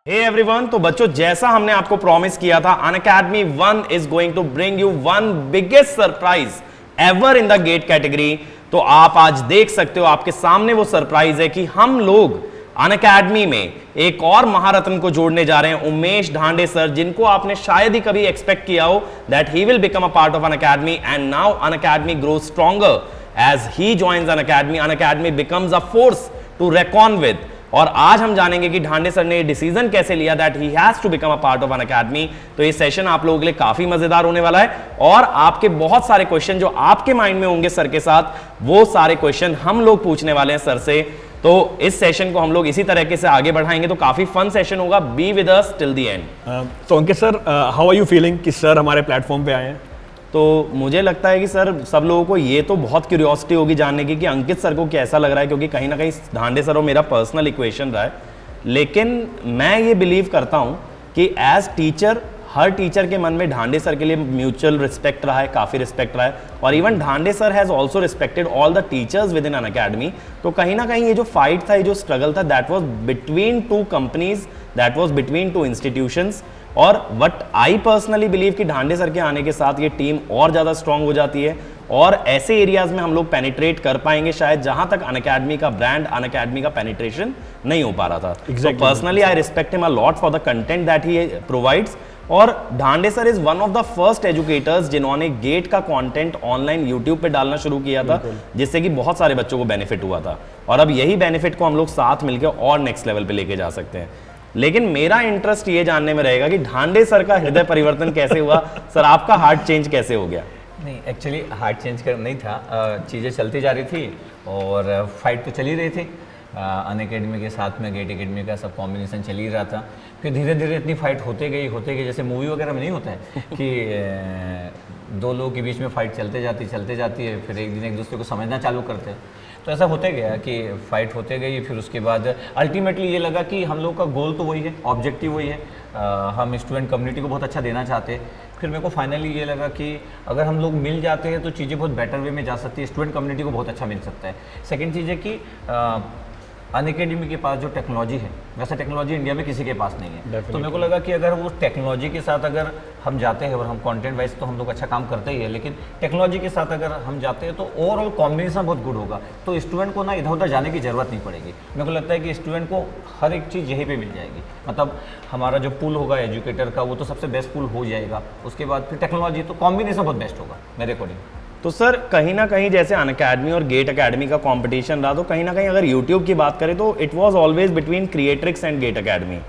Hey everyone, तो बच्चों जैसा हमने आपको प्रॉमिस किया था, Unacademy 1 is going to bring you one biggest surprise ever in the GATE category. तो आप आज देख सकते हो, आपके सामने वो सरप्राइज है कि हम लोग अनअकैडमी में एक और महारत्न को जोड़ने जा रहे हैं, उमेश ढांडे सर, जिनको आपने शायद ही कभी एक्सपेक्ट किया हो that he will become a part of Unacademy, and now Unacademy grow stronger as he joins Unacademy. Unacademy becomes a force to reckon with. और आज हम जानेंगे कि ढांडे सर ने ये डिसीजन कैसे लिया that he has to become a part of Unacademy. तो ये सेशन आप लोगों के लिए काफी मजेदार होने वाला है और आपके बहुत सारे क्वेश्चन जो आपके माइंड में होंगे सर के साथ, वो सारे क्वेश्चन हम लोग पूछने वाले हैं सर से। तो इस सेशन को हम लोग इसी तरीके से आगे बढ़ाएंगे, तो काफी फन सेशन होगा। Be with us till the end. तो Ankit sir, how are you feeling कि सर हमारे प्लेटफॉर्म पे आए हैं? तो मुझे लगता है कि सर सब लोगों को ये तो बहुत क्यूरियोसिटी होगी जानने की कि अंकित सर को कैसा लग रहा है, क्योंकि कहीं ना कहीं ढांडे सर और मेरा पर्सनल इक्वेशन रहा है। लेकिन मैं ये बिलीव करता हूँ कि एज टीचर, हर टीचर के मन में ढांडे सर के लिए म्यूचुअल रिस्पेक्ट रहा है, काफ़ी रिस्पेक्ट रहा है, और even Dhande sir has also respected all the teachers with in Unacademy. तो कहीं ना कहीं ये जो फाइट था, ये जो स्ट्रगल था, that was between two companies, that was between two institutions. और वट आई पर्सनली बिलीव कि ढांडे सर के आने के साथ ये टीम और ज़्यादा स्ट्रांग हो जाती है और ऐसे एरियाज में हम लोग पेनिट्रेट कर पाएंगे शायद जहां तक अनअकैडमी का ब्रांड, अनअकैडमी का पेनिट्रेशन नहीं हो पा रहा था। Exactly. Personally I respect him a lot for the content that he provides. और Dhande sir is one of the first educators जिन्होंने गेट का कंटेंट ऑनलाइन यूट्यूब पे डालना शुरू किया था, जिससे कि बहुत सारे बच्चों को बेनिफिट हुआ था। और अब यही बेनिफिट को हम लोग साथ मिलकर और नेक्स्ट लेवल पे लेके जा सकते हैं। लेकिन मेरा इंटरेस्ट ये जानने में रहेगा कि ढांडे सर का हृदय परिवर्तन कैसे हुआ। सर, आपका हार्ट चेंज कैसे हो गया? नहीं, एक्चुअली हार्ट चेंज कर नहीं था, चीज़ें चलती जा रही थी और फाइट तो चल ही रही थी। अनअकैडमी के साथ में गेट अकेडमी का सब कॉम्बिनेशन चल ही रहा था। फिर धीरे धीरे इतनी फाइट होते गई, जैसे मूवी वगैरह में नहीं होता है कि दो लोगों के बीच में फाइट चलते जाती है, फिर एक दिन एक दूसरे को समझना चालू करते हैं। तो ऐसा होते गया कि फ़ाइट होते गई। फिर उसके बाद अल्टीमेटली ये लगा कि हम लोग का गोल तो वही है, ऑब्जेक्टिव वही है, हम स्टूडेंट कम्युनिटी को बहुत अच्छा देना चाहते हैं। फिर मेरे को फाइनली ये लगा कि अगर हम लोग मिल जाते हैं तो चीज़ें बहुत बेटर वे में जा सकती है, स्टूडेंट कम्युनिटी को बहुत अच्छा मिल सकता है। सेकेंड चीज़ है कि अनअकैडमी के पास जो टेक्नोलॉजी है, वैसा टेक्नोलॉजी इंडिया में किसी के पास नहीं है। तो मेरे को लगा कि अगर वो टेक्नोलॉजी के साथ अगर हम जाते हैं, और हम कंटेंट वाइज तो हम लोग अच्छा काम करते ही है, लेकिन टेक्नोलॉजी के साथ अगर हम जाते हैं तो ओवरऑल कॉम्बिनेशन बहुत गुड होगा। तो स्टूडेंट को ना इधर उधर जाने की ज़रूरत नहीं पड़ेगी। मेरे को लगता है कि स्टूडेंट को हर एक चीज़ यहीं पर मिल जाएगी। मतलब हमारा जो पूल होगा एजुकेटर का, वो तो सबसे बेस्ट पूल हो जाएगा। उसके बाद फिर टेक्नोलॉजी, तो कॉम्बिनेशन बहुत बेस्ट होगा मेरे अकॉर्डिंग। तो सर, कहीं ना कहीं जैसे अनअकैडमी और गेट अकेडमी का कंपटीशन रहा, तो कहीं ना कहीं अगर यूट्यूब की बात करें तो it was always between Creatrix and GATE Academy.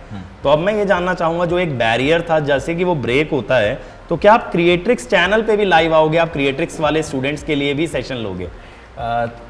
तो अब मैं ये जानना चाहूंगा, जो एक बैरियर था जैसे कि वो ब्रेक होता है, तो क्या आप क्रिएट्रिक्स चैनल पे भी लाइव आओगे? आप क्रिएट्रिक्स वाले स्टूडेंट्स के लिए भी सेशन लोगे?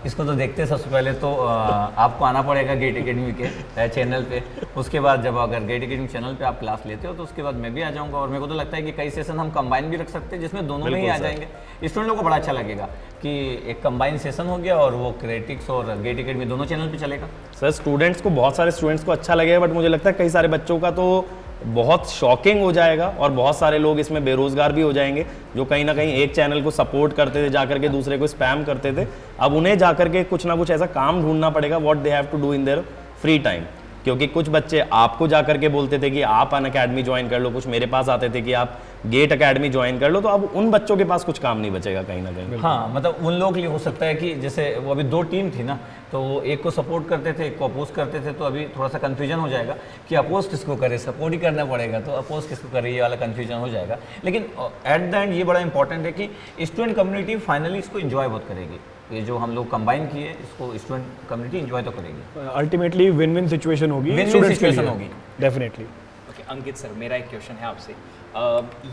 इसको तो देखते हैं, सबसे पहले तो आपको आना पड़ेगा गेट अकेडमी के चैनल पे। उसके बाद जब अगर गेट अकेडमी चैनल पे आप क्लास लेते हो तो उसके बाद मैं भी आ जाऊंगा। और मेरे को तो लगता है कि कई सेशन हम कंबाइन भी रख सकते हैं, जिसमें दोनों में ही आ जाएंगे। स्टूडेंटों को बड़ा अच्छा लगेगा कि एक कंबाइन सेशन हो गया और वो क्रिएट्रिक्स और गेट अकेडमी दोनों चैनल पे चलेगा। सर, स्टूडेंट्स को, बहुत सारे स्टूडेंट्स को अच्छा लगेगा, बट मुझे लगता है कई सारे बच्चों का तो बहुत शॉकिंग हो जाएगा और बहुत सारे लोग इसमें बेरोजगार भी हो जाएंगे, जो कहीं ना कहीं एक चैनल को सपोर्ट करते थे, जाकर के दूसरे को स्पैम करते थे। अब उन्हें जाकर के कुछ ना कुछ ऐसा काम ढूंढना पड़ेगा what they have to do in their free time. क्योंकि कुछ बच्चे आपको जाकर के बोलते थे कि आप अनअकैडमी ज्वाइन कर लो, कुछ मेरे पास आते थे कि आप गेट अकेडमी ज्वाइन कर लो। तो अब उन बच्चों के पास कुछ काम नहीं बचेगा कहीं ना कहीं। हाँ, मतलब उन लोगों के लिए हो सकता है कि जैसे वो अभी दो टीम थी ना, तो वो एक को सपोर्ट करते थे, एक को अपोज करते थे। तो अभी थोड़ा सा कन्फ्यूजन हो जाएगा कि अपोज किसको करे, सपोर्ट ही करना पड़ेगा, तो अपोज किसको करे, ये वाला कन्फ्यूजन हो जाएगा। लेकिन एट द एंड ये बड़ा इंपॉर्टेंट है कि स्टूडेंट कम्युनिटी फाइनली इसको इन्जॉय बहुत करेगी। ये जो हम लोग कंबाइन किए, इसको स्टूडेंट कम्युनिटी एंजॉय तो करेगी। अल्टीमेटली विन विन सिचुएशन होगी, विन-विन सिचुएशन होगी डेफिनेटली। ओके अंकित सर, मेरा एक क्वेश्चन है आपसे।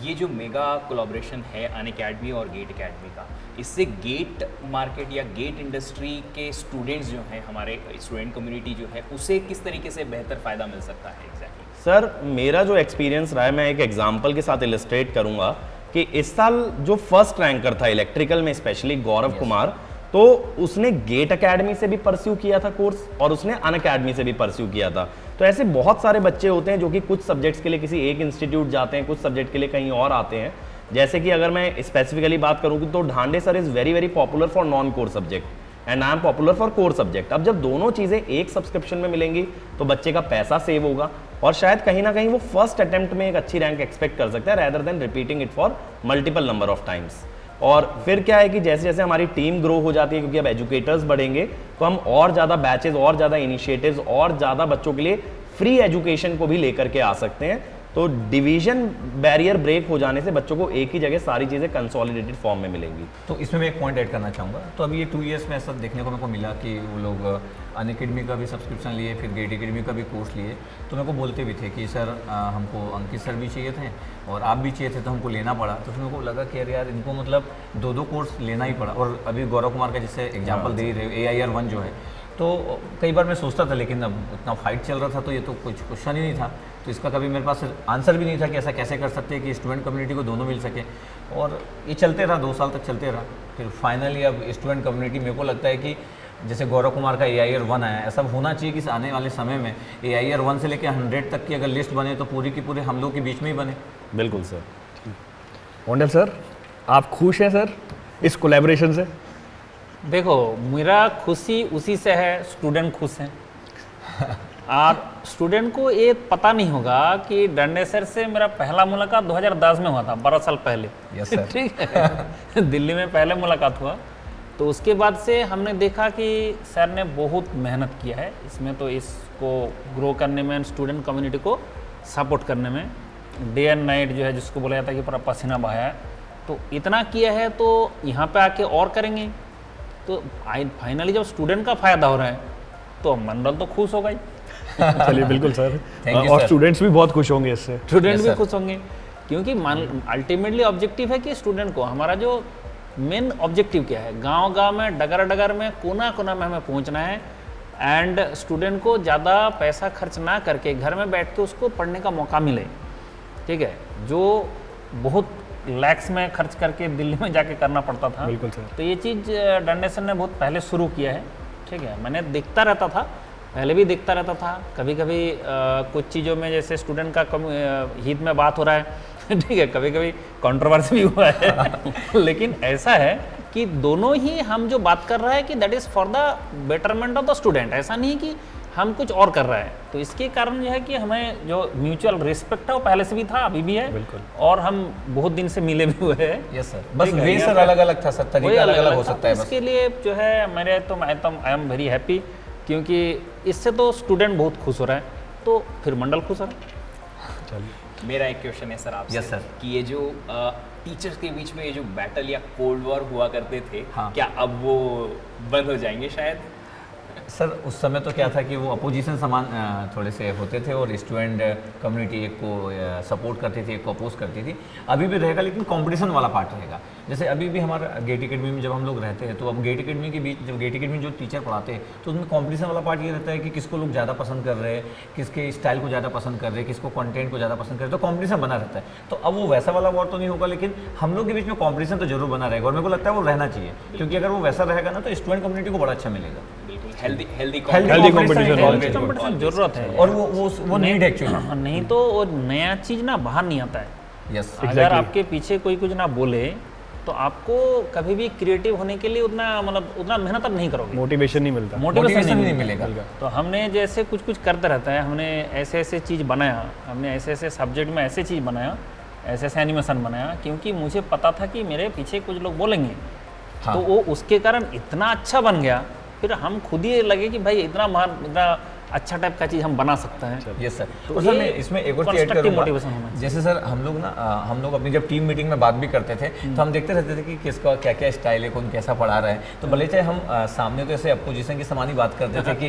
ये जो मेगा कोलैबोरेशन है अनअकैडमी और गेट अकेडमी का, इससे गेट मार्केट या गेट इंडस्ट्री के स्टूडेंट्स जो हैं, हमारे स्टूडेंट कम्युनिटी जो है, उसे किस तरीके से बेहतर फ़ायदा मिल सकता है? एग्जैक्टली सर, मेरा जो एक्सपीरियंस रहा है, मैं एक एग्जाम्पल के साथ इलस्ट्रेट करूंगा कि इस साल जो फर्स्ट रैंकर था इलेक्ट्रिकल में, स्पेशली गौरव कुमार, तो उसने गेट अकेडमी से भी परस्यू किया था कोर्स और उसने अनअकैडमी से भी परस्यू किया था। तो ऐसे बहुत सारे बच्चे होते हैं जो कि कुछ सब्जेक्ट्स के लिए किसी एक इंस्टीट्यूट जाते हैं, कुछ सब्जेक्ट के लिए कहीं और आते हैं। जैसे कि अगर मैं स्पेसिफिकली बात करूँ तो Dhande sir is very very popular for non core subject and I am popular for core subject. अब जब दोनों चीज़ें एक सब्सक्रिप्शन में मिलेंगी तो बच्चे का पैसा सेव होगा, और शायद कहीं ना कहीं वो फर्स्ट अटेम्प्ट में एक अच्छी रैंक एक्सपेक्ट कर सकता है rather than repeating it for multiple number of times. और फिर क्या है कि जैसे जैसे हमारी टीम ग्रो हो जाती है, क्योंकि अब एजुकेटर्स बढ़ेंगे, तो हम और ज़्यादा बैचेज और ज़्यादा इनिशिएटिव्स और ज़्यादा बच्चों के लिए फ्री एजुकेशन को भी लेकर के आ सकते हैं। तो डिवीजन बैरियर ब्रेक हो जाने से बच्चों को एक ही जगह सारी चीज़ें कंसोलिडेटेड फॉर्म में मिलेंगी। तो इसमें मैं एक पॉइंट ऐड करना चाहूँगा। तो अभी ये 2 ईयर्स में ऐसा देखने को मेरे को मिला कि वो लोग अनअकैडमी का भी सब्सक्रिप्शन लिए, फिर गेट अकेडमी का भी कोर्स लिए। तो मेरे को बोलते भी थे कि सर हमको अंकित सर भी चाहिए थे और आप भी चाहिए थे, तो हमको लेना पड़ा। तो फिर मेरे को लगा कि यार इनको मतलब 2-2 कोर्स लेना ही पड़ा। और अभी गौरव कुमार का जैसे एग्जाम्पल दे रहे AIR 1 जो है, तो कई बार मैं सोचता था, लेकिन अब इतना फाइट चल रहा था तो ये तो कुछ क्वेश्चन ही नहीं था। तो इसका कभी मेरे पास आंसर भी नहीं था कि ऐसा कैसे कर सकते हैं कि स्टूडेंट कम्युनिटी को दोनों मिल सके। और ये चलते रहा, 2 साल तक चलते रहा। फिर फाइनली अब स्टूडेंट कम्युनिटी, मेरे को लगता है कि जैसे गौरव कुमार का AIR 1 आया, ऐसा होना चाहिए कि आने वाले समय में AIR 1 से लेकर 100 तक की अगर लिस्ट बने तो पूरी की पूरे हम लोग के बीच में ही बने। बिल्कुल सर। मोंडल सर, आप खुश हैं सर इस कोलैबोरेशन से? देखो, मेरा खुशी उसी से है, स्टूडेंट खुश हैं। और स्टूडेंट को ये पता नहीं होगा कि डंडे सर से मेरा पहला मुलाकात 2010 में हुआ था, 12 साल पहले। Yes sir. ठीक है। दिल्ली में पहले मुलाकात हुआ। तो उसके बाद से हमने देखा कि सर ने बहुत मेहनत किया है इसमें, तो इसको ग्रो करने में, स्टूडेंट कम्युनिटी को सपोर्ट करने में डे एंड नाइट जो है, जिसको बोला जाता है कि पूरा पसीना बहाया है। तो इतना किया है, तो यहाँ पे आके और करेंगे। तो फाइनली जब स्टूडेंट का फायदा हो रहा है तो मंडल तो खुश होगा ही। चलिए बिल्कुल सर। Thank you, और sir. स्टूडेंट्स भी बहुत खुश होंगे इससे। स्टूडेंट Yes, भी sir. खुश होंगे, क्योंकि अल्टीमेटली ऑब्जेक्टिव है कि स्टूडेंट को, हमारा जो मेन ऑब्जेक्टिव क्या है, गांव गांव में, डगर डगर में, कोना कोना में हमें पहुंचना है। एंड स्टूडेंट को ज़्यादा पैसा खर्च ना करके घर में बैठ के उसको पढ़ने का मौका मिले। ठीक है, जो बहुत लैक्स में खर्च करके दिल्ली में जाके करना पड़ता था। बिल्कुल सर। तो ये चीज़ डंडे सर ने बहुत पहले शुरू किया है। ठीक है, मैंने देखता रहता था, पहले भी देखता रहता था। कभी कभी कुछ चीज़ों में जैसे स्टूडेंट का हित में बात हो रहा है, ठीक है, कभी कभी कंट्रोवर्सी भी हुआ है। लेकिन ऐसा है कि दोनों ही हम जो बात कर रहा है कि that is for the betterment of the student, ऐसा नहीं कि हम कुछ और कर रहा है। तो इसके कारण जो है कि हमें जो म्यूचुअल रिस्पेक्ट है वो पहले से भी था, अभी भी है। बिल्कुल। और हम बहुत दिन से मिले भी हुए हैं। Yes sir. बस ठीक है, वे सर अलग अलग था सर, वही तरीका अलग अलग हो था। सकता है बस। इसके लिए जो है मेरे तो आई एम वेरी हैप्पी, क्योंकि इससे तो स्टूडेंट बहुत खुश हो रहा है, तो फिर मंडल खुश हो रहा है। मेरा एक क्वेश्चन है सर आपसे। Yes, sir. कि ये जो टीचर्स के बीच में ये जो बैटल या कोल्ड वॉर हुआ करते थे, हाँ। क्या अब वो बंद हो जाएंगे शायद? सर उस समय तो क्या था कि वो अपोजिशन समान थोड़े से होते थे और स्टूडेंट कम्युनिटी एक को सपोर्ट करती थी, एक को अपोज करती थी। अभी भी रहेगा, लेकिन कंपटीशन वाला पार्ट रहेगा। जैसे अभी भी हमारा गेट अकेडमी में जब हम लोग रहते हैं, तो अब गेट अकेडमी के बीच, जब गेट अकेडमी जो टीचर पढ़ाते हैं, तो उसमें कंपटीशन वाला पार्ट ये रहता है कि किसको लोग ज़्यादा पसंद कर रहे हैं, किसके स्टाइल को ज़्यादा पसंद कर रहे हैं, किसको कंटेंट को ज़्यादा पसंद कर रहे हैं, तो कंपटीशन बना रहता है। तो अब वो वैसा वाला वॉर तो नहीं होगा, लेकिन हम लोग के बीच में कंपटीशन तो जरूर बना रहेगा। और मेरे को लगता है वो रहना चाहिए, क्योंकि अगर वो वैसा रहेगा ना तो स्टूडेंट कम्युनिटी को बड़ा अच्छा मिलेगा। बिल्कुल हेल्दी Healthy competition होना चाहिए। कंपटीशन जरूरत है, और वो नीड एक्चुअली। नहीं तो वो नया चीज़ ना बाहर नहीं आता है। यस अगर Exactly. आपके पीछे कोई कुछ ना बोले तो आपको कभी भी क्रिएटिव होने के लिए उतना मेहनत आप नहीं करोगे, मोटिवेशन नहीं मिलता। मोटिवेशन नहीं मिलेगा। तो हमने जैसे कुछ कुछ करते रहता है, हमने ऐसे ऐसे चीज़ बनाया, हमने ऐसे ऐसे सब्जेक्ट में ऐसे चीज़ बनाया, ऐसे ऐसे एनिमेशन बनाया, क्योंकि मुझे पता था कि मेरे पीछे कुछ लोग बोलेंगे। हाँ। तो वो उसके कारण इतना अच्छा बन गया, फिर हम खुद ही लगे कि भाई इतना अच्छा टाइप का चीज़ हम बना सकते हैं। Yes sir. तो और सर ये मैं इसमें एक और चीज ऐड constructive करूंगा। motivation होना चाहिए। जैसे सर हम लोग अपनी जब टीम मीटिंग में बात भी करते थे, तो हम देखते रहते थे कि किसका क्या क्या स्टाइल है, कौन कैसा पढ़ा रहा है। तो भले चाहे हम सामने तो ऐसे अपोजिशन की समान ही बात करते थे कि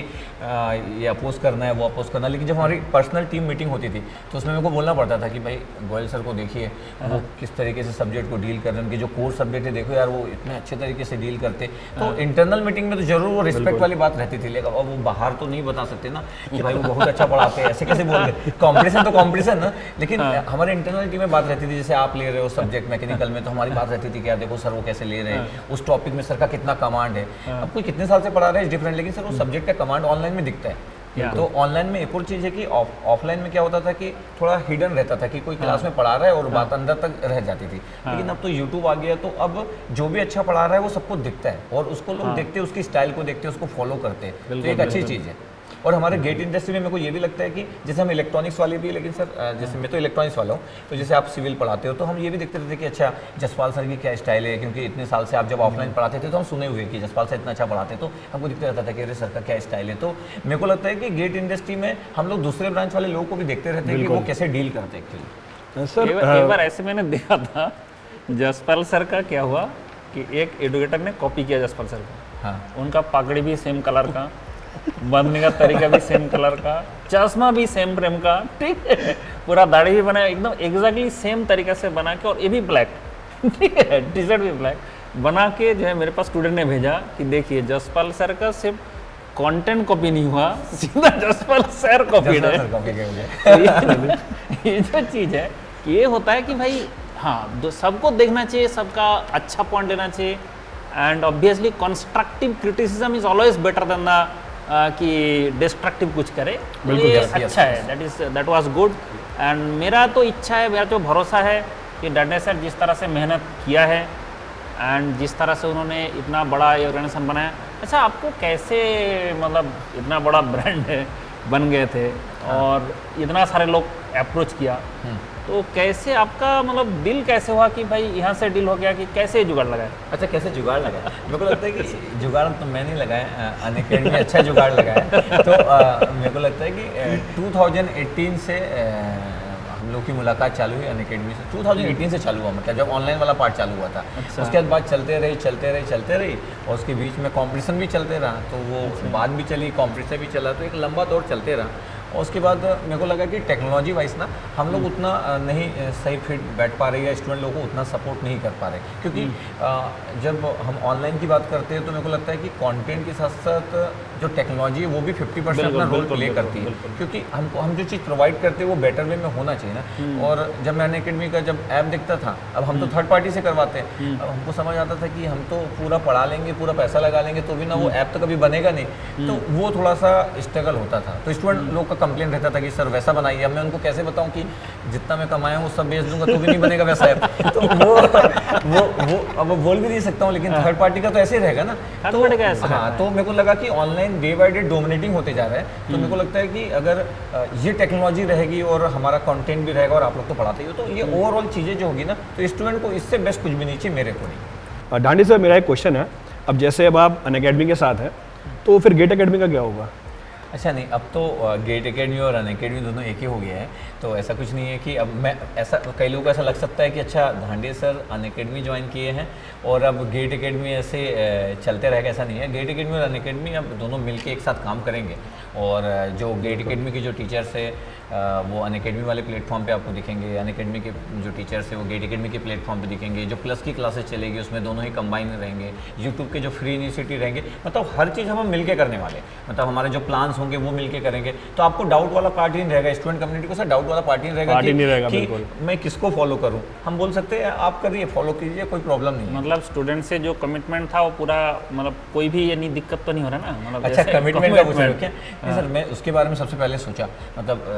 ये अपोज करना है, वो अपोज करना है, लेकिन जब हमारी पर्सनल टीम मीटिंग होती थी तो उसमें मेरे को बोलना पड़ता था कि भाई गोयल सर को देखिए, वो किस तरीके से सब्जेक्ट को डील कर रहे हैं, उनके जो कोर सब्जेक्ट है देखो यार, वो इतने अच्छे तरीके से डील करते। तो इंटरनल मीटिंग में तो जरूर वो रिस्पेक्ट वाली बात रहती थी, लेकिन अब वो बाहर तो नहीं बता सकते ना कि भाई वो बहुत अच्छा पढ़ाते हैं, ऐसे कैसे बोल रहे। कंपटीशन तो कंपटीशन ना, लेकिन हमारे इंटरनल टीम में बात रहती थी, जैसे आप ले रहे हो सब्जेक्ट मैकेनिकल में, तो हमारी बात रहती थी कि यार देखो सर वो कैसे ले रहे हैं, उस टॉपिक में सर का कितना कमांड है। अब कोई कितने साल से पढ़ा रहा है डिफरेंट, लेकिन सर वो सब्जेक्ट का कमांड ऑनलाइन में दिखता है। तो ऑनलाइन में एक और चीज़ है कि ऑफलाइन में क्या होता था कि थोड़ा हिडन रहता था कि कोई क्लास में पढ़ा रहा है और बात अंदर तक रह जाती थी। लेकिन अब तो यूट्यूब आ गया, तो अब जो भी अच्छा पढ़ा रहा है वो सबको दिखता है और उसको लोग देखते हैं, उसकी स्टाइल को देखते हैं, उसको फॉलो करते हैं। तो एक अच्छी चीज़ है। और हमारे गेट इंडस्ट्री में मेरे को ये भी लगता है कि जैसे हम इलेक्ट्रॉनिक्स वाले भी, लेकिन सर जैसे मैं तो इलेक्ट्रॉनिक्स वाला हूँ, तो जैसे आप सिविल पढ़ाते हो तो हम ये भी देखते रहते कि अच्छा जसपाल सर की क्या स्टाइल है, क्योंकि इतने साल से आप जब ऑफलाइन पढ़ाते थे तो हम सुने हुए कि जसपाल सर इतना अच्छा पढ़ाते, तो हमको दिखता रहता था कि अरे सर का क्या स्टाइल है। तो मेरे को लगता है कि गेट इंडस्ट्री में हम लोग दूसरे ब्रांच वाले लोगों को भी देखते रहते हैं कि वो कैसे डील करते हैं एक्चुअली। सर एक बार ऐसे मैंने देखा था, जसपाल सर का क्या हुआ कि एक एडुकेटर ने कॉपी किया जसपाल सर का। हाँ, उनका पगड़ी भी सेम कलर का, बनने का तरीका भी सेम कलर का, चश्मा भी सेम फ्रेम का, ठीक है, पूरा दाढ़ी भी बनाया एकदम एग्जैक्टली सेम तरीके से बना के, और ये भी ब्लैक, ठीक है, टी शर्ट भी ब्लैक बना के जो है मेरे पास स्टूडेंट ने भेजा कि देखिए जसपाल सर का सिर्फ कंटेंट कॉपी नहीं हुआ, सीधा जसपाल सर कॉपी है। ये जो चीज़ है ये होता है कि भाई हाँ, सबको देखना चाहिए, सबका अच्छा पॉइंट लेना चाहिए, and obviously constructive criticism is always better than the कि डिस्ट्रक्टिव कुछ करे। तो ये अच्छा है, दैट वाज गुड। एंड मेरा तो इच्छा है, मेरा तो भरोसा है कि डडे सर जिस तरह से मेहनत किया है एंड जिस तरह से उन्होंने इतना बड़ा ऑर्गेनाइजेशन बनाया। अच्छा, आपको कैसे मतलब इतना बड़ा ब्रांड बन गए थे और इतना सारे लोग अप्रोच किया, तो कैसे आपका मतलब दिल कैसे हुआ कि भाई यहाँ से डील हो गया, कि कैसे जुगाड़ लगाया? अच्छा, कैसे जुगाड़ लगाया? मेरे को लगता है कि जुगाड़ तो मैं नहीं लगाया, अनअकैडमी में अच्छा जुगाड़ लगाया। तो मेरे को लगता है कि 2018 से हम लोग की मुलाकात चालू हुई अनअकैडमी से। 2018 से चालू हुआ, मतलब जब ऑनलाइन वाला पार्ट चालू हुआ था। अच्छा। उसके बाद चलते रही और उसके बीच में कंपटीशन भी चलते रहा, तो वो बात भी चली, कंपटीशन भी चला, तो एक लंबा दौर चलते रहा। और उसके बाद मेरे को लगा कि टेक्नोलॉजी वाइज ना हम लोग उतना नहीं सही फिट बैठ पा रहे, या स्टूडेंट लोगों को उतना सपोर्ट नहीं कर पा रहे, क्योंकि जब हम ऑनलाइन की बात करते हैं तो मेरे को लगता है कि कंटेंट के साथ साथ जो टेक्नोलॉजी है वो भी 50% अपना रोल प्ले करती है, क्योंकि हम जो चीज़ प्रोवाइड करते हैं वो बेटर वे में होना चाहिए ना। और जब मैं अनअकैडमी का जब ऐप देखता था, अब हम तो थर्ड पार्टी से करवाते हैं, अब हमको समझ आता था कि हम तो पूरा पढ़ा लेंगे, पूरा पैसा लगा लेंगे, तो भी ना वो ऐप तो कभी बनेगा नहीं। तो वो थोड़ा सा स्ट्रगल होता था, तो स्टूडेंट लोग का कंप्लेन रहता था कि सर वैसा बनाइए। अब मैं उनको कैसे बताऊं कि जितना मैं कमाया हूँ सब बेच दूंगा तो भी नहीं बनेगा वैसा ऐप। तो वो अब बोल भी नहीं सकता हूँ, लेकिन थर्ड पार्टी का तो ऐसे ही रहेगा ना। तो हाँ, तो मेरे को लगा कि online day by day dominating होते जा रहा है, तो मेरे को लगता है कि अगर ये टेक्नोलॉजी रहेगी और हमारा कंटेंट भी रहेगा और आप लोग तो पढ़ाते ही हो, तो ये ओवरऑल चीज़ें जो होगी ना, तो स्टूडेंट को इससे बेस्ट कुछ भी नहीं चाहिए मेरे को नहीं। डांडी सर, मेरा एक क्वेश्चन है, अब जैसे अब आप अनअकैडमी के साथ हैं, तो फिर गेट अकेडमी का क्या होगा? अच्छा, नहीं, अब तो गेट अकेडमी और अनअकैडमी दोनों एक ही हो गया है, तो ऐसा कुछ नहीं है कि अब मैं ऐसा, कई लोगों को ऐसा लग सकता है कि अच्छा धांडे सर अनअकैडमी ज्वाइन किए हैं और अब गेट अकेडमी ऐसे चलते रहेगा, ऐसा नहीं है। गेट अकेडमी और अनअकैडमी अब दोनों मिलके एक साथ काम करेंगे, और जो गेट अकेडमी के जो टीचर्स है वो अनअकैडमी वाले प्लेटफॉर्म पे आपको दिखेंगे, अनअकैडमी के जो टीचर्स है वो गेट अकेडमी के प्लेटफॉर्म पे दिखेंगे। जो प्लस की क्लासेस चलेगी उसमें दोनों ही कंबाइन रहेंगे, यूट्यूब के जो फ्री यूनिवर्सिटी रहेंगे, मतलब हर चीज़ हम मिलके करने वाले, मतलब हमारे जो प्लान्स होंगे वो मिलके करेंगे। तो आपको डाउट वाला पार्ट ही नहीं रहेगा, स्टूडेंट कम्युनिटी को सर डाउट वाला पार्ट ही नहीं रहेगा कि मैं किसको फॉलो करूँ। हम बोल सकते हैं आप करिए, फॉलो कीजिए, कोई प्रॉब्लम नहीं है। मतलब स्टूडेंट से जो कमिटमेंट था वो पूरा, मतलब कोई भी यानी दिक्कत तो नहीं हो रहा ना? मतलब अच्छा, कमिटमेंट का पूछ रहे हो क्या? नहीं सर, मैं उसके बारे में सबसे पहले सोचा, मतलब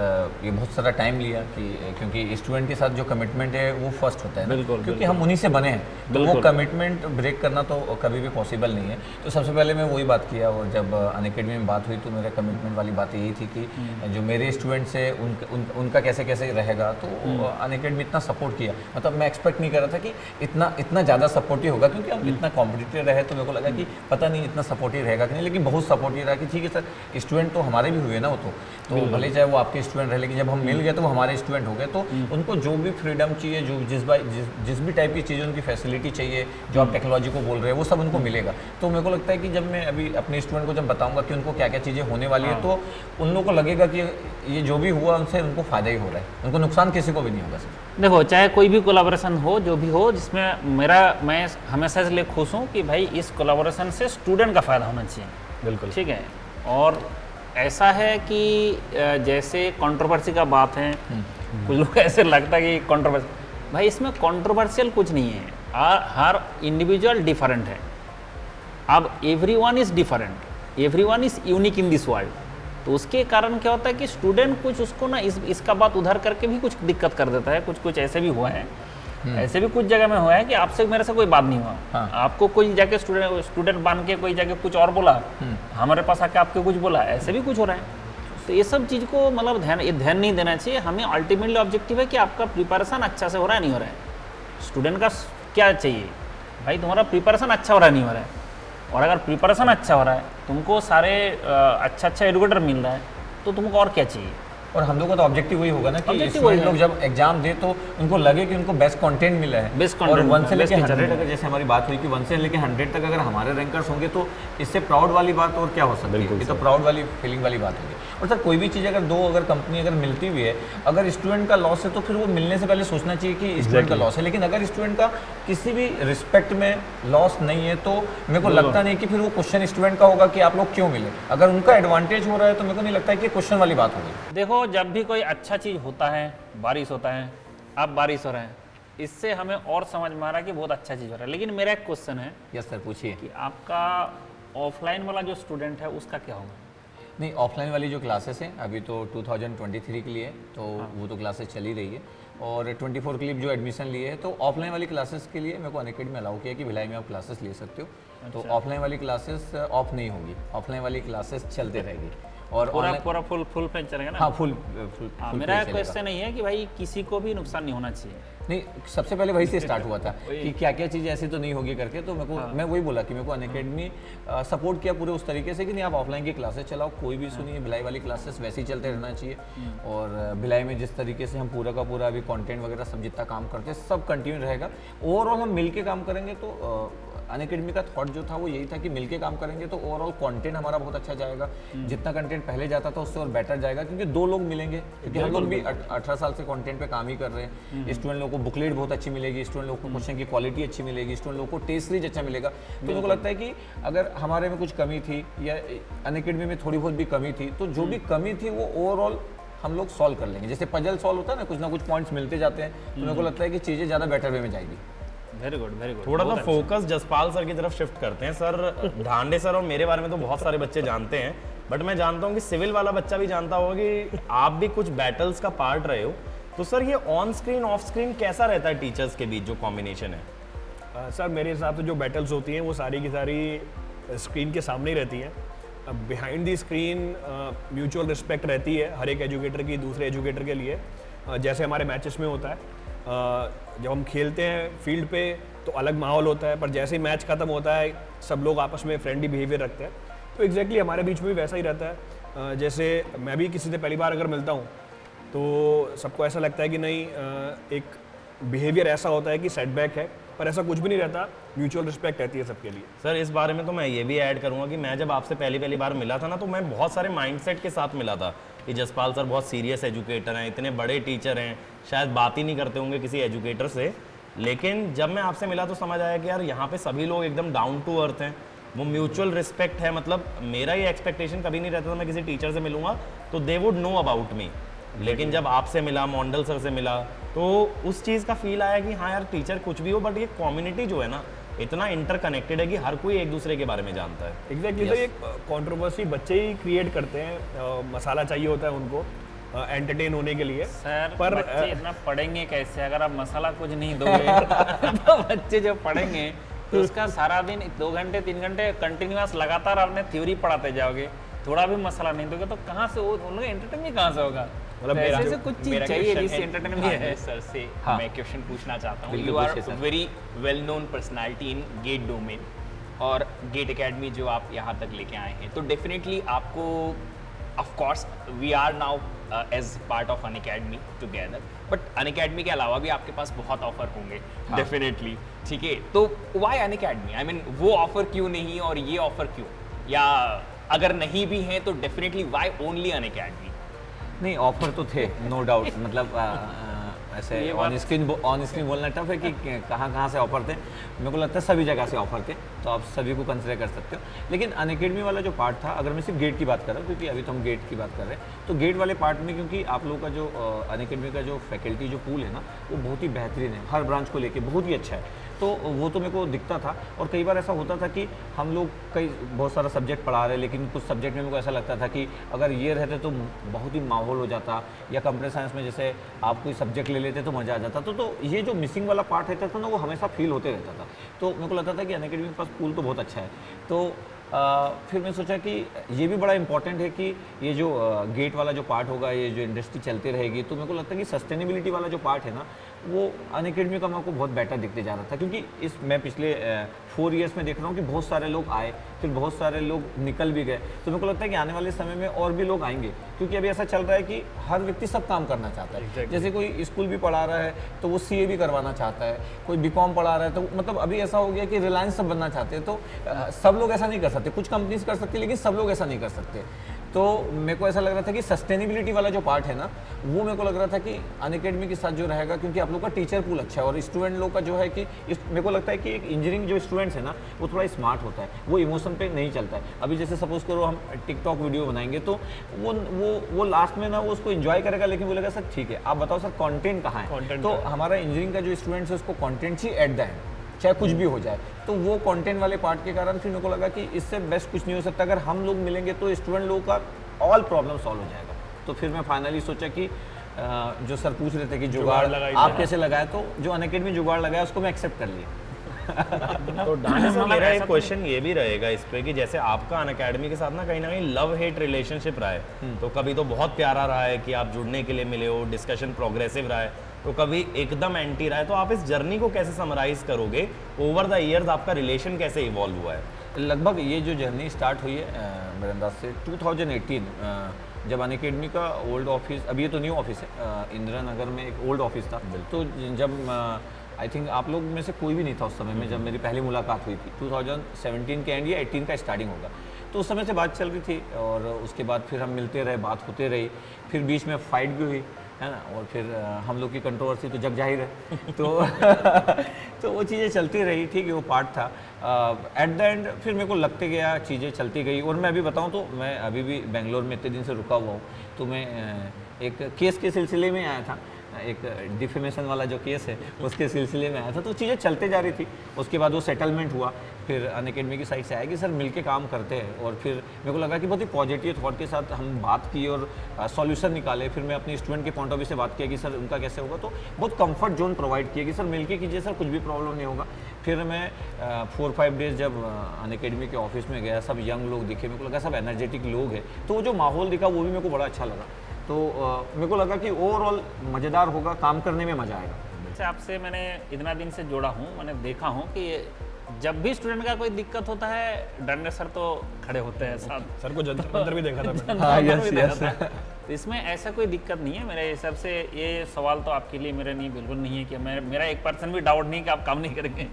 ये बहुत सारा टाइम लिया कि क्योंकि स्टूडेंट के साथ जो कमिटमेंट है वो फर्स्ट होता है, बिल्कुल, क्योंकि हम उन्हीं से बने हैं, तो वो कमिटमेंट ब्रेक करना तो कभी भी पॉसिबल नहीं है। तो सबसे पहले मैं वही बात किया, और जब अनअकैडमी में बात हुई तो मेरा कमिटमेंट वाली बात यही थी कि जो मेरे स्टूडेंट्स है उनका कैसे कैसे रहेगा। तो अनअकैडमी इतना सपोर्ट किया, मतलब मैं एक्सपेक्ट नहीं कर रहा था कि इतना ज़्यादा सपोर्टिव होगा, क्योंकि अब इतना कॉम्पिटिटिव रहे तो मेरे को लगा कि पता नहीं इतना सपोर्टिव रहेगा कि नहीं, लेकिन बहुत सपोर्टिव रहा कि ठीक है सर, स्टूडेंट तो हमारे भी हुए ना, वो तो भले चाहे वो आपके स्टूडेंट रहे, लेकिन जब हम मिल गए तो वो हमारे स्टूडेंट हो गए। तो उनको जो भी फ्रीडम चाहिए, जो जिस भी टाइप की चीज़ें उनकी फैसिलिटी चाहिए, जो आप टेक्नोलॉजी को बोल रहे हैं वो सब उनको मिलेगा। तो मेरे को लगता है कि जब मैं अभी अपने स्टूडेंट को जब बताऊंगा कि उनको क्या क्या चीज़ें होने वाली है, तो उन लोगों को लगेगा कि ये जो भी हुआ उनसे उनको फ़ायदा ही हो रहा है, उनको नुकसान किसी को भी नहीं होगा सर। देखो, चाहे कोई भी कोलाबोरेशन हो, जो भी हो, जिसमें मैं हमेशा इसलिए खुश हूँ कि भाई इस कोलाबोरेशन से स्टूडेंट का फ़ायदा होना चाहिए। बिल्कुल ठीक है। और ऐसा है कि जैसे कंट्रोवर्सी का बात है, कुछ लोग ऐसे लगता है कि कंट्रोवर्सी, भाई इसमें कंट्रोवर्शियल कुछ नहीं है, हर इंडिविजुअल डिफरेंट है। अब everyone is different, everyone is unique in this world. तो उसके कारण क्या होता है कि स्टूडेंट कुछ उसको ना इसका बात उधर करके भी कुछ दिक्कत कर देता है, कुछ ऐसे भी हुआ है। ऐसे भी कुछ जगह में हुआ है कि आपसे मेरे से कोई बात नहीं हुआ, हाँ। आपको कोई जाके स्टूडेंट बन के कोई जाके कुछ और बोला, हमारे पास आके आपके कुछ बोला, ऐसे भी कुछ हो रहा है। तो ये सब चीज़ को मतलब ध्यान नहीं देना चाहिए। हमें अल्टीमेटली ऑब्जेक्टिव है कि आपका प्रिपरेशन अच्छा से हो रहा है नहीं हो रहा है। स्टूडेंट का क्या चाहिए भाई, तुम्हारा प्रिपरेशन अच्छा हो रहा है नहीं हो रहा है। और अगर प्रिपरेशन अच्छा हो रहा है, तुमको सारे अच्छा एजुकेटर मिल रहा है, तो तुमको और क्या चाहिए। और हम लोग का तो ऑब्जेक्टिव वही होगा ना कि Objective स्टूडेंट वही लोग है। जब एग्जाम दे तो उनको लगे कि उनको बेस्ट कंटेंट मिला है। Best और content 1 से मिला है, लेके best teacher 100 मिला तक, जैसे हमारी बात हुई कि 1 से लेके 100 तक अगर हमारे रैंकर्स होंगे तो इससे प्राउड वाली बात और क्या हो सकती है। ये तो प्राउड वाली फीलिंग वाली बात होगी। और सर कोई भी चीज़ अगर कंपनी अगर मिलती हुई है, अगर स्टूडेंट का लॉस है तो फिर वो मिलने से पहले सोचना चाहिए कि स्टूडेंट का लॉस है। लेकिन अगर स्टूडेंट का किसी भी रिस्पेक्ट में लॉस नहीं है तो मेरे को लगता नहीं कि फिर वो क्वेश्चन स्टूडेंट का होगा कि आप लोग क्यों मिले। अगर उनका एडवांटेज हो रहा है तो मेरे को नहीं लगता है कि क्वेश्चन वाली बात होगी। देखो, जब भी कोई अच्छा चीज़ होता है, बारिश होता है, अब बारिश हो रहा है, इससे हमें और समझ में आ रहा है कि बहुत अच्छा चीज़ हो रहा है। लेकिन मेरा एक क्वेश्चन है यस सर, पूछिए। कि आपका ऑफलाइन वाला जो स्टूडेंट है उसका क्या होगा। नहीं, ऑफलाइन वाली जो क्लासेस हैं अभी तो 2023 के लिए तो वो तो क्लासेस चल ही रही है। और 24 के लिए जो एडमिशन लिए है तो ऑफलाइन वाली क्लासेस के लिए मेरे को अनअकैडमी में अलाउ किया कि भिलाई में आप क्लासेस ले सकते हो। तो ऑफलाइन वाली क्लासेस ऑफ नहीं होगी, ऑफलाइन वाली क्लासेस चलते रहेगी। और पूरा फुल फ्लेज चलेगा ना। हाँ, फुल मेरा क्वेश्चन यही है कि भाई किसी को भी नुकसान नहीं होना चाहिए। नहीं, सबसे पहले वही से स्टार्ट हुआ था कि क्या क्या चीज़ें ऐसी तो नहीं होगी करके। तो मेरे को मैं वही बोला कि मेरे को अनअकैडमी सपोर्ट किया पूरे उस तरीके से कि नहीं आप ऑफलाइन की क्लासेस चलाओ, कोई भी सुनिए, भिलाई वाली क्लासेस वैसे ही चलते रहना चाहिए। और भिलाई में जिस तरीके से हम पूरा का पूरा अभी कंटेंट वगैरह सब जितना काम करते हैं सब कंटिन्यू रहेगा। ओवरऑल हम मिल के काम करेंगे तो अनअकैडमी का थॉट जो था वो यही था कि मिलके काम करेंगे तो ओवरऑल कंटेंट हमारा बहुत अच्छा जाएगा। जितना कंटेंट पहले जाता था उससे और बेटर जाएगा, क्योंकि 2 लोग मिलेंगे, क्योंकि हम लोग भी 18 साल से कंटेंट पे काम ही कर रहे हैं। स्टूडेंट लोगों को बुकलेट बहुत अच्छी मिलेगी, स्टूडेंट लोगों को क्वेश्चन की क्वालिटी अच्छी मिलेगी, स्टूडेंट लोगों को टेस्ट सीरीज अच्छा मिलेगा। तो मेरे को लगता है कि अगर हमारे में कुछ कमी थी या अनअकैडमी में थोड़ी बहुत भी कमी थी तो जो भी कमी थी वो ओवरऑल हम लोग सॉल्व कर लेंगे। जैसे पजल सॉल्व होता है ना कुछ पॉइंट्स मिलते जाते हैं, तो मेरे को लगता है कि चीज़ें ज़्यादा बेटर वे में जाएगी। Very good, very good. थोड़ा सा फोकस जसपाल सर की तरफ शिफ्ट करते हैं। सर धांडे सर और मेरे बारे में तो बहुत सारे बच्चे जानते हैं, बट मैं जानता हूँ कि सिविल वाला बच्चा भी जानता होगा कि आप भी कुछ बैटल्स का पार्ट रहे हो। तो सर ये ऑन स्क्रीन ऑफ स्क्रीन कैसा रहता है टीचर्स के बीच जो कॉम्बिनेशन है। सर मेरे हिसाब से जो बैटल्स होती हैं वो सारी की सारी स्क्रीन के सामने ही रहती हैं। Behind the screen mutual respect रहती है हर एक एजुकेटर की दूसरे एजुकेटर के लिए। जैसे हमारे मैचेस में होता है, जब हम खेलते हैं फील्ड पे तो अलग माहौल होता है, पर जैसे ही मैच खत्म होता है सब लोग आपस में फ्रेंडली बिहेवियर रखते हैं। तो एग्जैक्टली हमारे बीच में भी वैसा ही रहता है। जैसे मैं भी किसी से पहली बार अगर मिलता हूँ तो सबको ऐसा लगता है कि नहीं, एक बिहेवियर ऐसा होता है कि सेटबैक है, पर ऐसा कुछ भी नहीं रहता। म्यूचुअल रिस्पेक्ट रहती है सबके लिए। सर इस बारे में तो मैं ये भी ऐड करूंगा कि मैं जब आपसे पहली बार मिला था ना, तो मैं बहुत सारे माइंडसेट के साथ मिला था कि जसपाल सर बहुत सीरियस एजुकेटर हैं, इतने बड़े टीचर हैं, शायद बात ही नहीं करते होंगे किसी एजुकेटर से। लेकिन जब मैं आपसे मिला तो समझ आया कि यार यहाँ पे सभी लोग एकदम डाउन टू अर्थ हैं, वो म्यूचुअल रिस्पेक्ट है। मतलब मेरा ये एक्सपेक्टेशन कभी नहीं रहता था मैं किसी टीचर से मिलूंगा तो they would know about me. लेकिन जब आपसे मिला, मोंडल सर से मिला, तो उस चीज़ का फील आया कि हाँ यार टीचर कुछ भी हो, बट ये कम्युनिटी जो है ना इतना इंटरकनेक्टेड है कि हर कोई एक दूसरे के बारे में जानता है। एग्जैक्टली। तो ये कंट्रोवर्सी बच्चे ही क्रिएट करते हैं, मसाला चाहिए होता है उनको एंटरटेन होने के लिए। सर पर बच्चे इतना पढ़ेंगे कैसे अगर आप मसाला कुछ नहीं दोगे तो बच्चे जो पढ़ेंगे तो उसका सारा दिन 2 घंटे 3 घंटे कंटिन्यूअस लगातार आपने थ्योरी पढ़ाते जाओगे, थोड़ा भी मसाला नहीं दोगे तो कहाँ से वो उन लोग एंटरटेनमेंट कहाँ से होगा। मतलब ऐसे से कुछ चीज चाहिए जिससे एंटरटेनमेंट है। सर से हाँ। मैं क्वेश्चन पूछना चाहता हूँ। बिल्कुल यू आर पूछिए sir. Very well known personality in GATE domain, और गेट एकेडमी जो आप यहाँ तक लेके आए हैं, तो डेफिनेटली आपको of course we are now as part of Unacademy together, but Unacademy के अलावा भी आपके पास बहुत ऑफर होंगे डेफिनेटली, ठीक है। तो व्हाई अनअकैडमी, आई मीन वो ऑफर क्यों नहीं और ये ऑफर क्यों, या अगर नहीं भी हैं तो डेफिनेटली व्हाई ओनली अनअकैडमी। नहीं, ऑफर तो थे नो डाउट। मतलब ऐसे ऑन स्क्रीन बोलना टफ है कि कहाँ से ऑफर थे। मेरे को लगता है सभी जगह से ऑफर थे, तो आप सभी को कंसिडर कर सकते हो। लेकिन अनअकैडमी वाला जो पार्ट था, अगर मैं सिर्फ गेट की बात कर रहा हूँ, क्योंकि अभी तो हम गेट की बात कर रहे हैं, तो गेट वाले पार्ट में क्योंकि आप लोगों का जो अनअकैडमी का जो फैकल्टी जो पूल है ना वो बहुत ही बेहतरीन है, हर ब्रांच को लेके बहुत ही अच्छा है। तो वो तो मेरे को दिखता था। और कई बार ऐसा होता था कि हम लोग कई बहुत सारा सब्जेक्ट पढ़ा रहे, लेकिन कुछ सब्जेक्ट में मेरे को ऐसा लगता था कि अगर ये रहते तो बहुत ही माहौल हो जाता, या कंप्यूटर साइंस में जैसे आप कोई सब्जेक्ट ले लेते तो मज़ा आ जाता। तो ये जो मिसिंग वाला पार्ट रहता था ना, वो हमेशा फील होते रहता था। तो मेरे को लगता था कि अनअकैडमी के पास पूल तो बहुत अच्छा है। तो फिर मैं सोचा कि ये भी बड़ा इंपॉर्टेंट है कि ये जो गेट वाला जो पार्ट होगा, ये जो इंडस्ट्री चलती रहेगी, तो मेरे को लगता है कि सस्टेनेबिलिटी वाला जो पार्ट है ना, वो अनअकैडमी का मेरे को बहुत बेटर दिखते जा रहा था। क्योंकि मैं पिछले 4 ईयर्स में देख रहा हूँ कि बहुत सारे लोग आए, फिर बहुत सारे लोग निकल भी गए। तो मेरे को लगता है कि आने वाले समय में और भी लोग आएंगे, क्योंकि अभी ऐसा चल रहा है कि हर व्यक्ति सब काम करना चाहता है। जैसे कोई स्कूल भी पढ़ा रहा है तो वो CA भी करवाना चाहता है, कोई BCom पढ़ा रहा है तो मतलब अभी ऐसा हो गया कि रिलायंस सब बनना चाहते हैं। तो सब लोग ऐसा नहीं कर सकते, कुछ कंपनीज कर सकती है लेकिन सब लोग ऐसा नहीं कर सकते। तो मेरे को ऐसा लग रहा था कि सस्टेनेबिलिटी वाला जो पार्ट है ना, वो मेरे को लग रहा था कि अनअकैडमी के साथ जो रहेगा, क्योंकि आप लोग का टीचर पूल अच्छा है और स्टूडेंट लोग का जो है कि मेरे को लगता है कि एक इंजीनियरिंग जो स्टूडेंट्स है ना, वो थोड़ा स्मार्ट होता है, वो इमोशन पे नहीं चलता है। अभी जैसे सपोज करो हम टिकटॉक वीडियो बनाएंगे तो वो लास्ट में ना वो उसको एंजॉय करेगा, लेकिन बोलेगा सर ठीक है आप बताओ सर कंटेंट कहाँ है। तो हमारा इंजीनियरिंग का जो स्टूडेंट्स है उसको content he at the end, चाहे कुछ भी हो जाए। तो वो कंटेंट वाले पार्ट के कारण फिर मेरे को लगा कि इससे बेस्ट कुछ नहीं हो सकता। अगर हम लोग मिलेंगे तो स्टूडेंट लोगों का ऑल प्रॉब्लम सॉल्व हो जाएगा। तो फिर मैं फाइनली सोचा कि जो सर पूछ रहे थे कि जुगाड़ आप कैसे लगाए, तो जो अनअकैडमी जुगाड़ लगाया उसको मैं एक्सेप्ट कर लिया। तो डांडे सर, मेरा एक क्वेश्चन ये भी रहेगा इस पे कि जैसे आपका अनअकैडमी के साथ ना कहीं लव हेट रिलेशनशिप रहा है, तो कभी तो बहुत प्यारा रहा है कि आप जुड़ने के लिए मिले हो, डिस्कशन प्रोग्रेसिव रहा है, तो कभी एकदम एंटी रहा है। तो आप इस जर्नी को कैसे समराइज करोगे? ओवर द ईयर्स आपका रिलेशन कैसे इवॉल्व हुआ है? लगभग ये जो जर्नी स्टार्ट हुई है मेरे अंदाज से 2018, जब अनअकैडमी का ओल्ड ऑफिस, अभी ये तो न्यू ऑफिस है, इंदिरा नगर में एक ओल्ड ऑफिस था। तो जब आई थिंक आप लोग में से कोई भी नहीं था उस समय में जब मेरी पहली मुलाकात हुई थी, 2017 के एंड या 18 का स्टार्टिंग होगा। तो उस समय से बात चल रही थी और उसके बाद फिर हम मिलते रहे, बात होते रही, फिर बीच में फाइट भी हुई है ना, और फिर हम लोग की कंट्रोवर्सी तो जग जाहिर है। तो वो चीज़ें चलती रही, ठीक है, वो पार्ट था। एट द एंड फिर मेरे को लगते गया, चीज़ें चलती गई। और मैं अभी बताऊं तो मैं अभी भी बेंगलोर में इतने दिन से रुका हुआ हूँ। तो मैं एक केस के सिलसिले में आया था, एक डिफेमेशन वाला जो केस है उसके सिलसिले में आया था। तो चीज़ें चलते जा रही थी। उसके बाद वो सेटलमेंट हुआ, फिर अनअकैडमी की साइड से आया कि सर मिलके काम करते हैं। और फिर मेरे को लगा कि बहुत ही पॉजिटिव थॉट के साथ हम बात की और सॉल्यूशन निकाले। फिर मैं अपने स्टूडेंट के पॉइंट ऑफ व्यू से बात किया कि सर उनका कैसे होगा, तो बहुत कंफर्ट जोन प्रोवाइड किया कि सर मिलके कीजिए सर, कुछ भी प्रॉब्लम नहीं होगा। फिर मैं 4-5 डेज जब अनअकैडमी के ऑफिस में गया, सब यंग लोग दिखे, मेरे को लगा सब एनर्जेटिक लोग हैं। तो वो जो माहौल दिखा वो भी मेरे को बड़ा अच्छा लगा। तो मेरे को लगा कि ओवरऑल मज़ेदार होगा, काम करने में मज़ा आएगा। जैसे आपसे मैंने इतना दिन से जोड़ा हूँ, मैंने देखा हूँ कि जब भी स्टूडेंट का कोई दिक्कत होता है डंडे सर तो खड़े होते हैं साथ। सर को जंतर मंतर भी देखा था मैंने। हाँ, यस। तो इसमें ऐसा कोई दिक्कत नहीं है मेरे हिसाब से। ये सवाल तो आपके लिए मेरे नहीं, बिल्कुल नहीं है कि मेरा 1% भी डाउट नहीं कि आप काम नहीं करेंगे।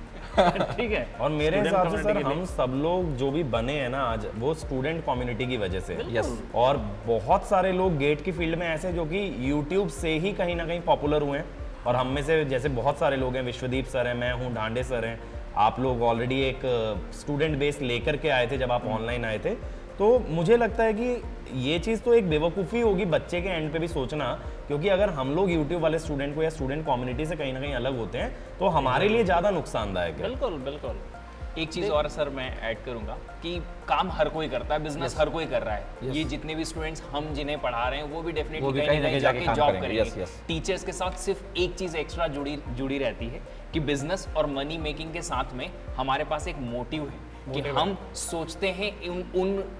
ठीक है। और मेरे Student हिसाब से community सर के लिए। हम सब लोग जो भी बने हैं ना आज, वो स्टूडेंट कम्युनिटी की वजह से। यस। और बहुत सारे लोग गेट की फील्ड में ऐसे जो कि यूट्यूब से ही कहीं ना कहीं पॉपुलर हुए हैं। और हम में से जैसे बहुत सारे लोग हैं, विश्वदीप सर हैं, मैं हूँ, डांडे सर हैं, आप लोग ऑलरेडी एक स्टूडेंट बेस लेकर के आए थे जब आप ऑनलाइन आए थे। तो मुझे लगता है कि ये चीज़ तो एक बेवकूफ़ी होगी बच्चे के एंड पे भी सोचना, क्योंकि अगर हम लोग यूट्यूब वाले स्टूडेंट को या स्टूडेंट कम्युनिटी से कहीं ना कहीं अलग होते हैं तो हमारे लिए ज़्यादा नुकसानदायक है। बिल्कुल बिल्कुल। एक चीज़ और सर मैं ऐड करूंगा कि काम हर कोई करता है, बिजनेस हर कोई कर रहा है। ये जितने भी स्टूडेंट्स हम जिन्हें पढ़ा रहे हैं वो भी डेफिनेटली कहीं ना कहीं जाके जॉब करेंगे। टीचर्स के साथ सिर्फ एक चीज़ एक्स्ट्रा जुड़ी रहती है कि बिजनेस और मनी मेकिंग के साथ में हमारे पास एक मोटिव है कि हम सोचते हैं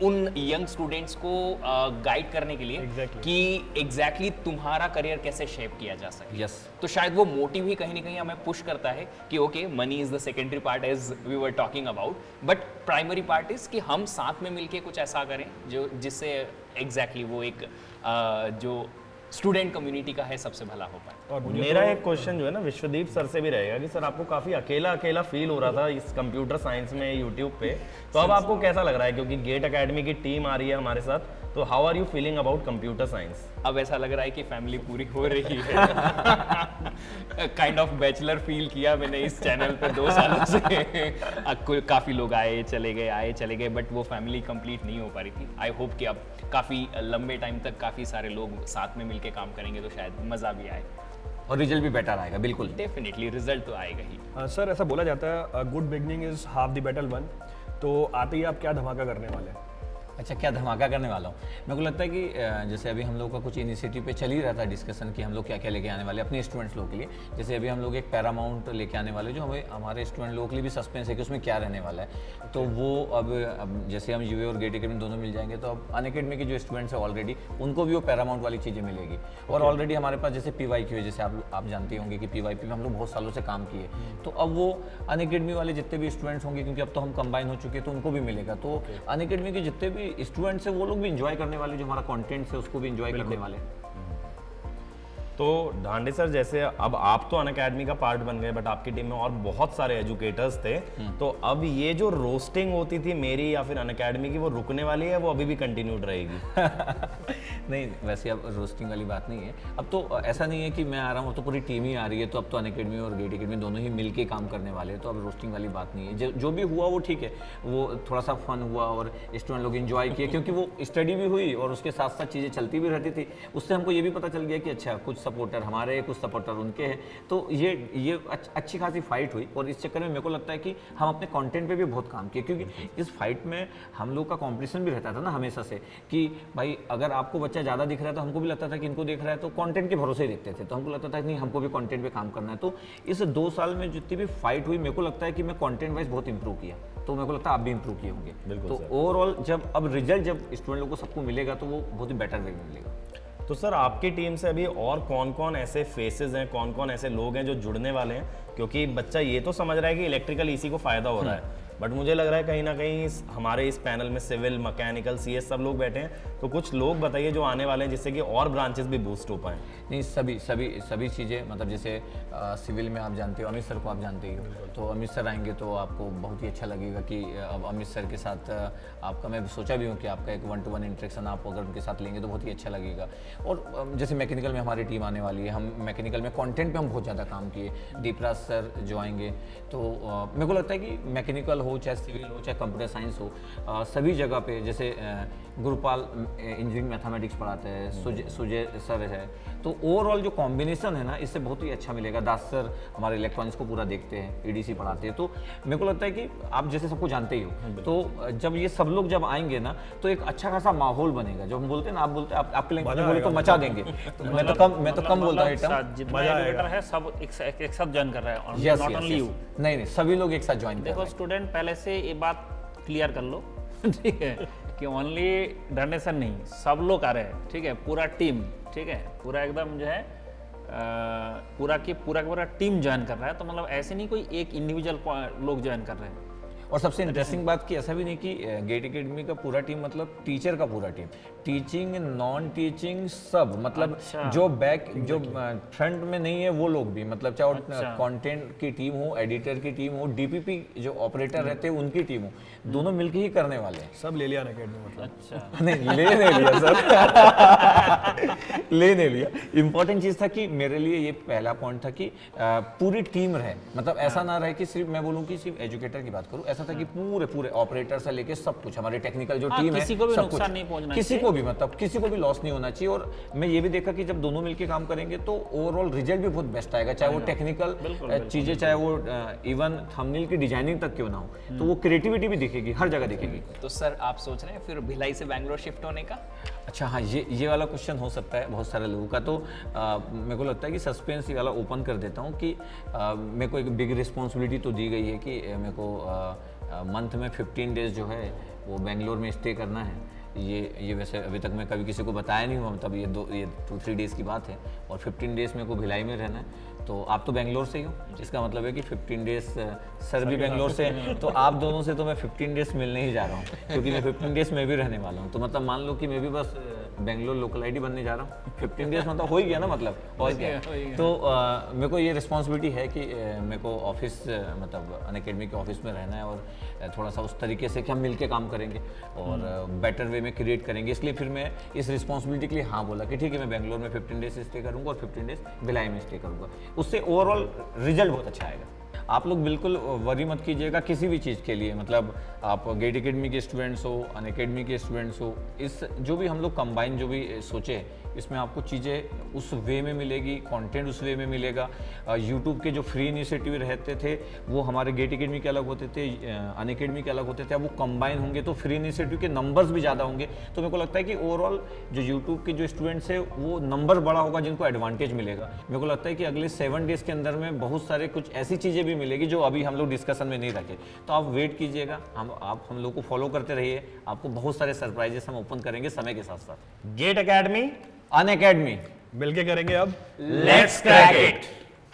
उन यंग स्टूडेंट्स को गाइड करने के लिए कि एग्जैक्टली तुम्हारा करियर कैसे शेप किया जा सके। यस। तो शायद वो मोटिव ही कहीं ना कहीं हमें पुश करता है कि okay, money is the secondary part as we were talking about, but primary part is कि हम साथ में मिलके कुछ ऐसा करें जो जिससे एग्जैक्टली वो एक जो स्टूडेंट कम्युनिटी का है सबसे भला हो पाए। और मेरा एक क्वेश्चन जो है ना विश्वदीप सर से भी रहेगा कि सर आपको काफ़ी अकेला अकेला फील हो रहा था इस कंप्यूटर साइंस में यूट्यूब पे, तो अब आपको कैसा लग रहा है? क्योंकि गेट एकेडमी की टीम आ रही है हमारे साथ, तो how are you feeling about computer science? अब ऐसा लग रहा है कि फैमिली पूरी हो रही है। काइंड ऑफ बैचलर फील किया मैंने इस चैनल पे 2 सालों से। काफ़ी लोग आए चले गए, बट वो फैमिली कंप्लीट नहीं हो पा रही थी। आई होप कि अब काफ़ी लंबे टाइम तक काफ़ी सारे लोग साथ में मिलके काम करेंगे तो शायद मज़ा भी आए। और रिजल्ट भी बेटर आएगा बिल्कुल। डेफिनेटली रिजल्ट तो आएगा ही। सर ऐसा बोला जाता है good beginning is half the battle one, तो आते ही आप क्या धमाका करने वाले हैं? अच्छा, क्या धमाका करने वाला हूँ? मेरे को लगता है कि जैसे अभी हम लोग का कुछ इनिशिएटिव पे चल ही रहा था डिस्कशन कि हम लोग क्या क्या लेके आने वाले अपने स्टूडेंट्स लोगों के लिए। जैसे अभी हम लोग एक पैरामाउंट लेके आने वाले, जो हमें हमारे स्टूडेंट लोगों के लिए भी सस्पेंस है कि उसमें क्या रहने वाला है। तो वो अब जैसे हम यूए और गेट अकेडमी दोनों मिल जाएंगे, तो अब अनअकैडमी के जो स्टूडेंट्स हैं ऑलरेडी, उनको भी वो पैरामाउंट वाली चीज़ें मिलेगी। और ऑलरेडी हमारे पास जैसे PYQ है, जैसे आप जानते होंगे कि PYP में हम लोग बहुत सालों से काम किए, तो अब वो अनअकैडमी वाले जितने भी स्टूडेंट्स होंगे, क्योंकि अब तो हम कंबाइन हो चुके हैं, तो उनको भी मिलेगा। तो अनअकैडमी के जितने भी स्टूडेंट्स हैं वो लोग भी इंजॉय करने वाले, जो हमारा कंटेंट है उसको भी इंजॉय करने वाले। तो ढांडे सर, जैसे अब आप तो अनअकैडमी का पार्ट बन गए, बट आपकी टीम में और बहुत सारे एजुकेटर्स थे, तो अब ये जो रोस्टिंग होती थी मेरी या फिर अनअकैडमी की, वो रुकने वाली है, वो अभी भी कंटिन्यूड रहेगी? नहीं, वैसे अब रोस्टिंग वाली बात नहीं है। अब तो ऐसा नहीं है कि मैं आ रहा हूँ तो पूरी टीम ही आ रही है, तो अब तो अनअकैडमी और गेट अकेडमी दोनों ही मिलके काम करने वाले हैं, तो अब रोस्टिंग वाली बात नहीं है। जो भी हुआ वो ठीक है, वो थोड़ा सा फन हुआ और स्टूडेंट लोग इन्जॉय किए, क्योंकि वो स्टडी भी हुई और उसके साथ साथ चीज़ें चलती भी रहती थी। उससे हमको ये भी पता चल गया कि अच्छा, कुछ सपोर्टर हमारे, कुछ सपोर्टर उनके हैं, तो ये अच्छी खासी फाइट हुई। और इस चक्कर में मेरे को लगता है कि हम अपने कंटेंट पे भी बहुत काम किए, क्योंकि इस फाइट में हम लोग का कंपटीशन भी रहता था ना हमेशा से, कि भाई अगर आपको बच्चा ज़्यादा दिख रहा है तो हमको भी लगता था कि इनको देख रहा है, तो कंटेंट के भरोसे ही देखते थे, तो हमको लगता था कि नहीं, हमको भी कंटेंट पे काम करना है। तो इस 2 साल में जितनी भी फाइट हुई, मेरे को लगता है कि मैं कंटेंट वाइज बहुत इंप्रूव किया, तो मेरे को लगता है आप भी इंप्रूव किए होंगे। तो ओवरऑल जब अब रिजल्ट जब स्टूडेंट लोगों को सबको मिलेगा, तो वो बहुत ही बेटर वे में मिलेगा। तो सर, आपकी टीम से अभी और कौन कौन ऐसे फेसेस हैं, कौन कौन ऐसे लोग हैं जो जुड़ने वाले हैं? क्योंकि बच्चा ये तो समझ रहा है कि इलेक्ट्रिकल ईसी को फ़ायदा हो रहा है, बट मुझे लग रहा है कहीं ना कहीं हमारे इस पैनल में सिविल, मैकेनिकल, CS सब लोग बैठे हैं, तो कुछ लोग बताइए जो आने वाले हैं, जिससे कि और ब्रांचेस भी बूस्ट हो पाएँ। नहीं, सभी चीज़ें, मतलब जैसे सिविल में आप जानते हो, अमित सर को आप जानते ही हो, तो अमित सर आएंगे तो आपको बहुत ही अच्छा लगेगा कि अब अमित सर के साथ आपका, मैं सोचा भी हूँ कि आपका एक 1-to-1 इंटरेक्शन आप अगर उनके साथ लेंगे तो बहुत ही अच्छा लगेगा। और जैसे मैकेनिकल में हमारी टीम आने वाली है, हम मैकेनिकल में कंटेंट पे हम बहुत ज़्यादा काम किए। दीपराज सर जो आएंगे, तो मेरे को लगता है कि मैकेनिकल हो, चाहे सिविल हो, चाहे कंप्यूटर साइंस हो, सभी जगह पे, जैसे गुरुपाल इंजीनियरिंग मैथमेटिक्स पढ़ाते हैं, सुजय सर है, तो ओवरऑल जो कॉम्बिनेशन है ना, इससे बहुत ही अच्छा मिलेगा। दास सर हमारे इलेक्ट्रॉनिक्स को पूरा देखते हैं, EDC पढ़ाते हैं, तो मेरे को लगता है कि आप जैसे सबको जानते ही हो, तो जब ये सब लोग जब आएंगे ना, तो एक अच्छा खासा माहौल बनेगा। जो हम बोलते हैं ना, आप बोलते हैं आपके लिए बोले तो मचा देंगे, तो मैं तो कम बोलता हूँ, जितना एजुकेटर है सब एक साथ ज्वाइन कर रहा है, यस, नॉट ओनली यू। नहीं, सभी लोग एक साथ ज्वाइन कर रहे देखो, स्टूडेंट पहले से ये बात क्लियर कर लो, ठीक है, कि ओनली डोनेशन नहीं, सब लोग आ रहे हैं, ठीक है, पूरा टीम, ठीक है, पूरा एकदम जो है पूरा टीम ज्वाइन कर रहा है। तो मतलब ऐसे नहीं कोई एक इंडिविजुअल लोग ज्वाइन कर रहे हैं। और सबसे इंटरेस्टिंग बात कि ऐसा भी नहीं कि गेट अकेडमी का पूरा टीम मतलब टीचर का पूरा टीम, टीचिंग, नॉन टीचिंग सब, मतलब अच्छा। जो फ्रंट में नहीं है वो लोग भी, मतलब चाहे कंटेंट की टीम हो, एडिटर की टीम हो, DPP जो ऑपरेटर रहते हैं उनकी टीम हो, दोनों मिलके ही करने वाले हैं। सब ले लिया अनअकैडमी मतलब? अच्छा, नहीं, ले नहीं लिया सर, ले नहीं लिया। इंपॉर्टेंट चीज़ था कि मेरे लिए ये पहला पॉइंट था कि पूरी टीम रहे, मतलब ऐसा ना रहे कि सिर्फ मैं बोलूँ कि सिर्फ एजुकेटर की बात करूँ, ऐसा था कि पूरे ऑपरेटर से लेके सब कुछ, हमारी टेक्निकल जो टीम है, किसी को भी सब नुकसान कुछ, नहीं पहुंचना किसी को भी, मतलब किसी को भी लॉस नहीं होना चाहिए। और मैं ये भी देखा कि जब दोनों मिलके काम करेंगे तो ओवरऑल रिजल्ट भी बहुत बेस्ट आएगा, चाहे वो टेक्निकल चीजें, चाहे वो इवन थंबनेल की डिजाइनिंग तक क्यों ना हो, तो वो क्रिएटिविटी भी दिखेगी, हर जगह दिखेगी। तो सर, आप सोच रहे हैं फिर भिलाई से बैंगलोर शिफ्ट होने का? अच्छा, हाँ, ये वाला क्वेश्चन हो सकता है बहुत सारे लोगों का, तो मेरे को लगता है कि सस्पेंस ये वाला ओपन कर देता हूँ कि मेरे को एक बिग रिस्पॉन्सिबिलिटी तो दी गई है कि मेरे को मंथ में 15 डेज जो है वो बेंगलोर में स्टे करना है। ये वैसे अभी तक मैं कभी किसी को बताया नहीं हूँ, मतलब ये 2-3 डेज़ की बात है, और 15 डेज़ मेरे को भिलाई में रहना है। तो आप तो बेंगलोर से ही हो, इसका मतलब है कि 15 डेज़ सर भी बेंगलोर से हैं, तो आप दोनों से तो मैं 15 डेज़ मिलने ही जा रहा हूँ, क्योंकि मैं 15 डेज़ में भी रहने वाला हूँ। तो मतलब मान लो कि मैं भी बस बेंगलोर लोकल ID बनने जा रहा हूँ। 15 डेज़ मतलब हो ही गया ना, मतलब और क्या। तो मेरे को ये रिस्पॉन्सिबिलिटी है कि मेरे को ऑफिस, मतलब अनअकैडमी के ऑफिस में रहना है, और थोड़ा सा उस तरीके से कि हम मिल के काम करेंगे और बेटर वे में क्रिएट करेंगे। इसलिए फिर मैं इस रिस्पॉन्सिबिलिटी के लिए हाँ बोला कि ठीक है, मैं बेंगलोर में 15 डेज स्टे करूँगा और 15 डेज भिलाई में स्टे करूँगा। उससे ओवरऑल रिजल्ट बहुत अच्छा आएगा। आप लोग बिल्कुल वरी मत कीजिएगा किसी भी चीज़ के लिए, मतलब आप गेट अकेडमी के स्टूडेंट्स हो, अनअकैडमी के स्टूडेंट्स हो, इस जो भी हम लोग कंबाइन जो भी सोचे इसमें आपको चीज़ें उस वे में मिलेगी, कंटेंट उस वे में मिलेगा। यूट्यूब के जो फ्री इनिशिएटिव रहते थे वो हमारे गेट एकेडमी के अलग होते थे, अनअकैडमी के अलग होते थे, अब वो कंबाइन होंगे तो फ्री इनिशिएटिव के नंबर्स भी ज़्यादा होंगे। तो मेरे को लगता है कि ओवरऑल जो यूट्यूब के जो स्टूडेंट्स है वो नंबर बड़ा होगा जिनको एडवांटेज मिलेगा। मेरे को लगता है कि अगले 7 डेज़ के अंदर में बहुत सारे कुछ ऐसी चीज़ें भी मिलेगी जो अभी हम लोग डिस्कशन में नहीं रखे। तो आप वेट कीजिएगा, हम लोग को फॉलो करते रहिए, आपको बहुत सारे सरप्राइजेस हम ओपन करेंगे समय के साथ साथ। गेट एकेडमी, अनअकैडमी, मिलके करेंगे अब लेट्स क्रैक इट।